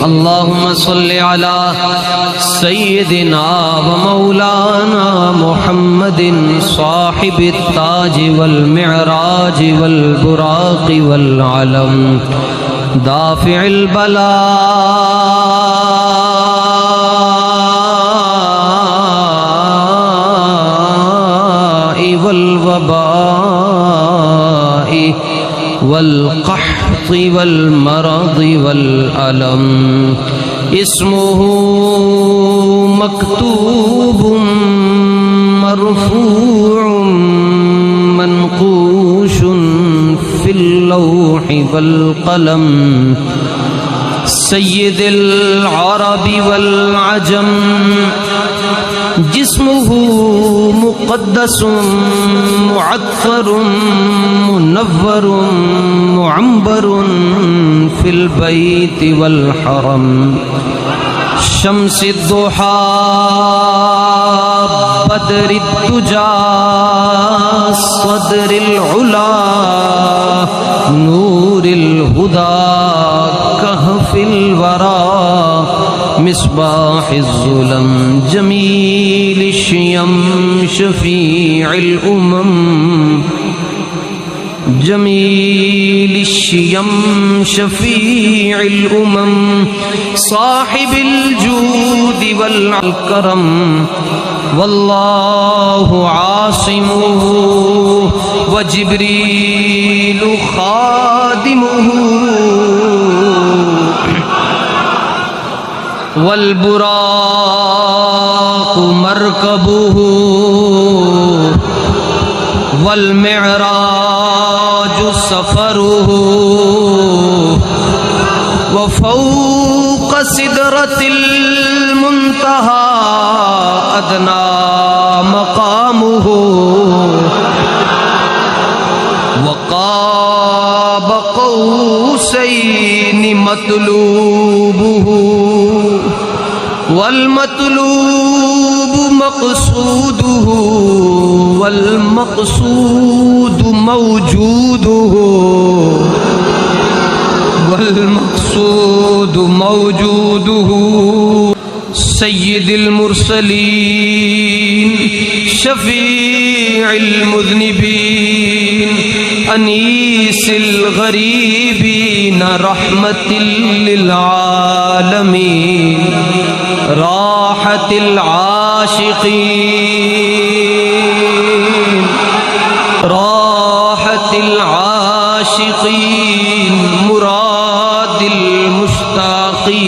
अल्लाहुम्मा सल्लि अला सय्यिदिना व मौलाना मुहम्मदिन साहिबित ताज वल मिअराज वल बुराक़ वल अलम दाफ़िअल बला वल वबाई वल क़हती वल मरदी वल अलम इस्मुहु मक्तूबुम मरफूउम मनक़ूशुन फिल लौहि वल क़लम सय्यिदुल अरबी वल अजम जिस्मुहु मुक़द्दसुम मुअत्तरुम मुनव्वरुम मुअम्बरुन फिल बैति वल हरम शम्सिद दुहा बदरिद दुजा सदरिल उला नूरिल हुदा कहफिल वरा मिस्बाहिज़्ज़ुलम जमीलिश्शियम शफ़ीइल उमम जमीलिश्शियम शफ़ीइल उमम साहिबिल जूदि वल करम वल्लाहु आसिमुहु व जिब्रीलु खादिमुहु वल बुराक़ु मरकबुहु वल मिअराजु सफरुहु व फ़ौक़ सिदरतिल मुंतहा अदना मक़ामुहु व क़ाब क़ौसैनि मतलूबुहु वल मतलूबु मक़सूदुहु वल मक़सूदु मौजूदुहु वल मक़सूदु मौजूदुहु सय्यिदिल मुरसलीन शफ़ीइल मुज़निबीन अनीसिल गरीबीन रहमतिल लिल आलमीन राहतिल आशिक़ीन